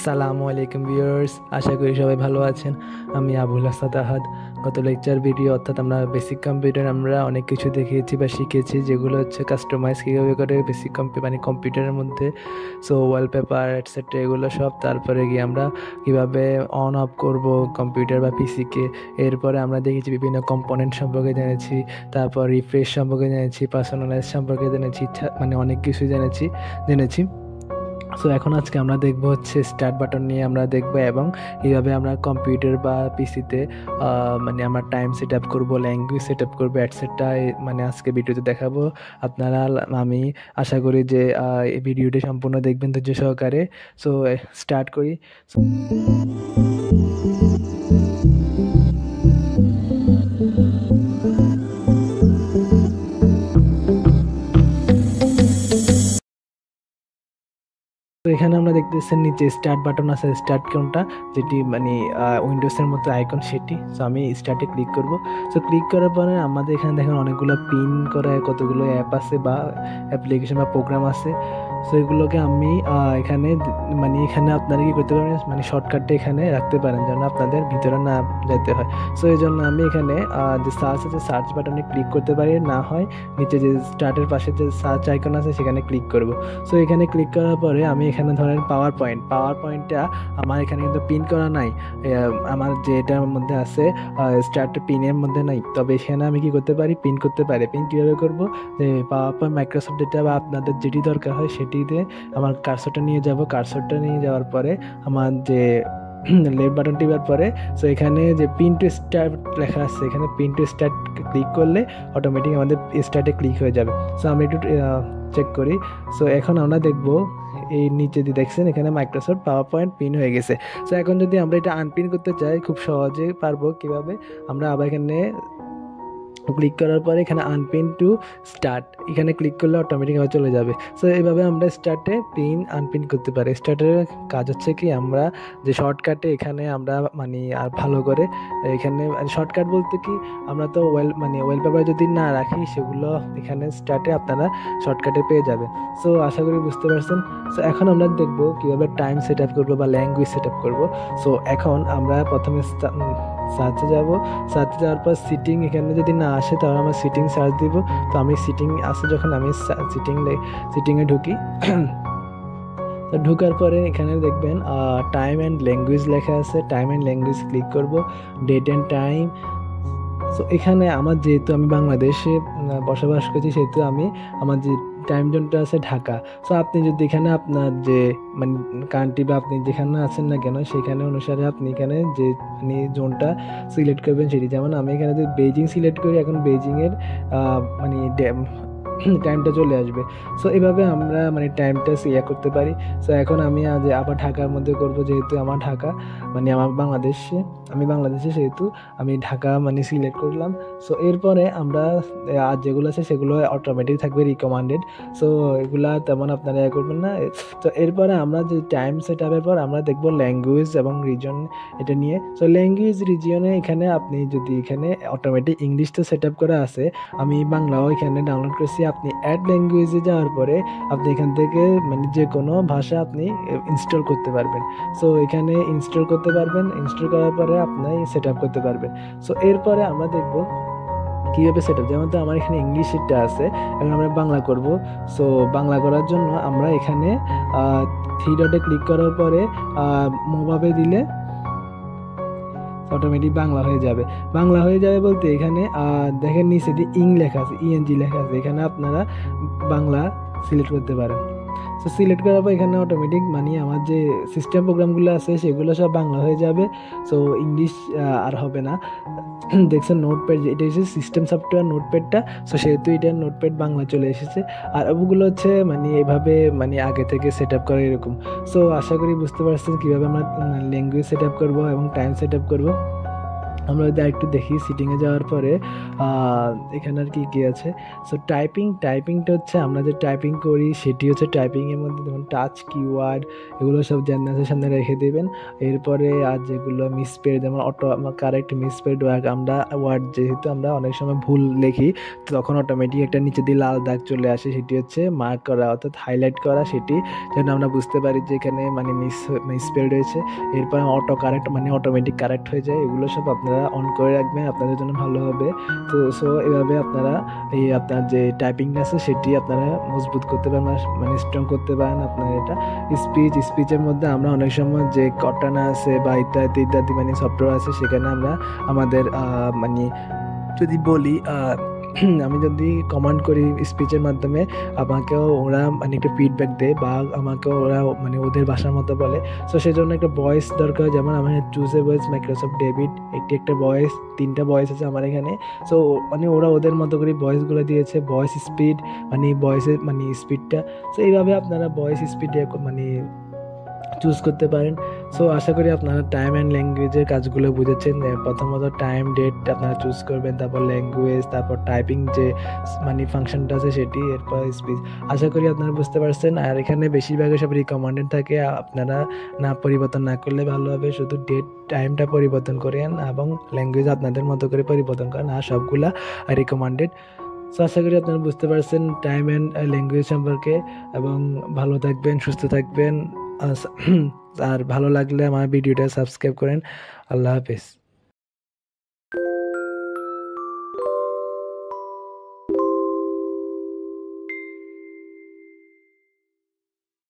আসসালামু আলাইকুম ভিউয়ার্স, আশা করি সবাই ভালো আছেন। আমি আবুল হাসাদ আহাদ। গত লেকচার ভিডিও অর্থাৎ আমরা বেসিক কম্পিউটার আমরা অনেক কিছু দেখিয়েছি বা শিখেছি, যেগুলো হচ্ছে কাস্টমাইজ কীভাবে করে বেসিক কম্পিউটারের মধ্যে। সো ওয়ালপেপার এটসেট্রা এগুলো সব, তারপরে গিয়ে আমরা কীভাবে অন অফ করব কম্পিউটার বা পিসিকে। এরপরে আমরা দেখেছি বিভিন্ন কম্পোনেন্ট সম্পর্কে জেনেছি, তারপর রিফ্রেশ সম্পর্কে জেনেছি, পার্সোনালাইজ সম্পর্কে জেনেছি, অনেক কিছু জেনেছি। সো এখন আজকে আমরা দেখব হচ্ছে স্টার্ট বাটন নিয়ে আমরা দেখব, এবং এইভাবে আমরা কম্পিউটার বা পিসিতে আমরা টাইম সেট আপ করবো, ল্যাঙ্গুয়েজ সেট আপ করবো অ্যাটসেট্রা। আজকে ভিডিওতে দেখাবো আপনারা। আমি আশা করি যে এই ভিডিওটি সম্পূর্ণ দেখবেন ধৈর্য সহকারে। সো স্টার্ট করি। তো এখানে আমরা দেখতেছেন নিচে স্টার্ট বাটন আছে, স্টার্ট কোনটা, যেটি উইন্ডোজের মতো আইকন সেটি। সো আমি স্টার্টে ক্লিক করব। সো ক্লিক করার পরে আমাদের এখানে দেখেন অনেকগুলো পিন করা কতগুলো অ্যাপ আছে বা অ্যাপ্লিকেশন বা প্রোগ্রাম আছে। সো এগুলোকে আমি এখানে এখানে আপনারা কি করতে পারেন, শর্টকাটে এখানে রাখতে পারেন যেন আপনাদের ভিতরে না যেতে হয়। সো এই জন্য আমি এখানে যে সার্চ আছে, সার্চ বাটনে ক্লিক করতে পারি, না হয় নিচে যে স্টার্টের পাশে যে সার্চ আইকন আছে সেখানে ক্লিক করব। সো এখানে ক্লিক করার পরে আমি এখানে ধরেন পাওয়ার পয়েন্টটা আমার এখানে কিন্তু পিন করা নাই, আমার যে এটার মধ্যে আছে স্টার্ট পিনের মধ্যে নাই। তবে এখানে আমি কি করতে পারি, পিন করতে পারি। পিন কীভাবে করব, যে পাওয়ার পয়েন্ট মাইক্রোসফট ডেটা বা আপনাদের যেটি দরকার হয় সেটিতে আমার কার্সরটা নিয়ে যাব। কার্সরটা নিয়ে যাওয়ার পরে আমার যে লেফট বাটন টিপার পরে সো এখানে যে পিন টু স্টার্ট লেখা আছে, এখানে পিন টু স্টার্ট ক্লিক করলে অটোমেটিক আমাদের স্টার্টে ক্লিক হয়ে যাবে। সো আমি একটু চেক করি। সো এখন আমরা দেখব এই নিচে দিয়ে দেখছেন এখানে মাইক্রোসফট পাওয়ার পয়েন্ট পিন হয়ে গেছে। সো এখন যদি আমরা এটা আনপিন করতে চাই খুব সহজে পারবো। কিভাবে, আমরা আবার এখানে ক্লিক করার পরে এখানে আনপিন টু স্টার্ট এখানে ক্লিক করলে অটোমেটিকভাবে চলে যাবে। সো এইভাবে আমরা স্টার্টে পিন আনপিন করতে পারি। স্টার্টের কাজ হচ্ছে কি, আমরা যে শর্টকাটে এখানে আমরা আর ভালো করে এখানে শর্টকাট বলতে কি, আমরা তো ওয়ালপেপার যদি না রাখি সেগুলো এখানে স্টার্টে আপনারা শর্টকাটে পেয়ে যাবেন। সো আশা করি বুঝতে পারছেন। সো এখন আমরা দেখব কীভাবে টাইম সেট আপ করবো বা ল্যাঙ্গুয়েজ সেট আপ করবো। সো এখন আমরা প্রথমে সার্চে যাব। সার্চে যাওয়ার পর সিটিং এখানে যদি না আসে তাহলে আমরা সিটিং সার্চ দিব। তো আমি সিটিং আসে যখন আমি সিটিংয়ে ঢুকি। তো ঢোকার পরে এখানে দেখবেন টাইম অ্যান্ড ল্যাঙ্গুয়েজ লেখা আছে। টাইম অ্যান্ড ল্যাঙ্গুয়েজ ক্লিক করব, ডেট অ্যান্ড টাইম। সো এখানে আমার যেহেতু আমি বাংলাদেশে বসবাস করছি, সেহেতু আমার যে টাইম জোনটা আছে ঢাকা। সো আপনি যদি এখানে আপনার যে কান্ট্রি বা আপনি যেখানে আছেন না কেন সেখানে অনুসারে আপনি এখানে যে জোনটা সিলেক্ট করবেন সেটি। যেমন আমি এখানে যদি বেজিং সিলেক্ট করি, এখন বেজিংয়ের টাইমটা চলে আসবে। সো এভাবে আমরা টাইমটা করতে পারি। সো এখন আমি আবার ঢাকার মধ্যে করব, যেহেতু আমার ঢাকা আমার আমি বাংলাদেশে সেহেতু আমি ঢাকা সিলেক্ট করলাম। সো এরপরে আমরা যেগুলো আছে সেগুলো অটোমেটিক থাকবে রিকমান্ডেড। সো এগুলা তেমন আপনারা করবেন না। তো এরপরে আমরা যে টাইম সেট আপের পর আমরা দেখব ল্যাঙ্গুয়েজ এবং রিজন এটা নিয়ে। সো ল্যাঙ্গুয়েজ রিজিয়নে এখানে আপনি যদি এখানে অটোমেটিক ইংলিশ তো সেট আপ করা আছে, আমি বাংলাও এখানে ডাউনলোড করেছি। আপনি অ্যাড ল্যাঙ্গুয়েজে যাওয়ার পরে আপনি এখান থেকে যে কোনো ভাষা আপনি ইনস্টল করতে পারবেন। সো এখানে ইনস্টল করতে পারবেন, ইনস্টল করার পরে আপনি সেট আপ করতে পারবেন। সো এরপরে আমরা দেখব কীভাবে সেট আপ। যেমন তো আমার এখানে ইংলিশটা আছে, এখন আমরা বাংলা করব। সো বাংলা করার জন্য আমরা এখানে 3 ডটে ক্লিক করার পরে মোবাবে দিলে অটোমেটিক বাংলা হয়ে যাবে। বাংলা হয়ে যাবে বলতে এখানে দেখেন নিচে দিয়ে লেখা আছে, ইএনজি লেখা আছে, এখানে আপনারা বাংলা সিলেক্ট করতে পারেন। সো সিলেক্ট করার পর এখানে অটোমেটিক আমার যে সিস্টেম প্রোগ্রামগুলো আছে সেগুলো সব বাংলা হয়ে যাবে। সো ইংলিশ আর হবে না। দেখছেন নোটপ্যাড, এটা হচ্ছে সিস্টেম সফটওয়্যার নোটপ্যাডটা। সো সেহেতু এটা নোটপ্যাড বাংলা চলে এসেছে। আর ওগুলো হচ্ছে এইভাবে আগে থেকে সেট আপ করা এরকম। সো আশা করি বুঝতে পারছেন কীভাবে আমরা ল্যাঙ্গুয়েজ সেট আপ করবো এবং টাইম সেট আপ করবো। আমরা যদি আরেকটু দেখি সিটিংয়ে যাওয়ার পরে এখানে আর কি আছে। সো টাইপিংটা হচ্ছে আমরা যে টাইপিং করি সেটি হচ্ছে টাইপিংয়ের মধ্যে যেমন টাচ কিওয়ার্ড এগুলো সব জ্যানাসের সামনে রেখে দেবেন। এরপরে আর যেগুলো মিসস্পেড যেমন কারেক্ট মিসস্পেড আমরা ওয়ার্ড যেহেতু আমরা অনেক সময় ভুল লিখি তখন অটোমেটিক একটা নিচে দিয়ে লাল দাগ চলে আসে, সেটি হচ্ছে মার্ক করা অর্থাৎ হাইলাইট করা, সেটি যেন আমরা বুঝতে পারি যে এখানে মানে মিসস্পেড হয়েছে। এরপর অটো কারেক্ট মানে অটোমেটিক কারেক্ট হয়ে যায়। এগুলো সব আপনারা অন করে রাখবেন, আপনাদের জন্য ভালো হবে। তো সো এভাবে আপনারা আপনার যে টাইপিংটা আছে সেটি আপনারা মজবুত করতে পারেন, মানে স্ট্রং করতে পারেন। আপনার এটা স্পিচের মধ্যে আমরা অনেক সময় যে কর্টানা আছে বা ইত্যাদি মানে সফটওয়্যার আছে সেখানে আমরা আমাদের মানে যদি বলি আমি যদি কমান্ড করি স্পিচের মাধ্যমে আমাকেও ওরা মানে একটা ফিডব্যাক দেয় বা আমাকেও ওরা মানে ওদের ভাষার মতো বলে। সো সেই জন্য একটা ভয়েস দরকার, যেমন আমার choose a voice Microsoft David একটা ভয়েস, 3টা ভয়েস আছে আমার এখানে। সো মানে ওরা ওদের মতো করে ভয়েসগুলো দিয়েছে, ভয়েস স্পিড মানে ভয়েসের মানে স্পিডটা। সো এইভাবে আপনারা ভয়েস স্পিড মানে চুজ করতে পারেন। সো আশা করি আপনারা টাইম অ্যান্ড ল্যাঙ্গুয়েজের কাজগুলো বুঝেছেন। প্রথমত টাইম ডেট আপনারা চুজ করবেন, তারপর ল্যাঙ্গুয়েজ, তারপর টাইপিং যে মানে ফাংশনটা আছে সেটি, এরপর স্পিচ। আশা করি আপনারা বুঝতে পারছেন। আর এখানে বেশিরভাগই সব রিকমেন্ডেড থাকে, আপনারা না পরিবর্তন না করলে ভালো হবে। শুধু ডেট টাইমটা পরিবর্তন করেন এবং ল্যাঙ্গুয়েজ আপনাদের মতো করে পরিবর্তন করেন, আর সবগুলা রিকমেন্ডেড। সো আশা করি আপনারা বুঝতে পারছেন টাইম অ্যান্ড ল্যাঙ্গুয়েজ সম্পর্কে, এবং ভালো থাকবেন, সুস্থ থাকবেন। আর ভালো লাগলে আমার ভিডিওটা সাবস্ক্রাইব করেন। আল্লাহ হাফেজ।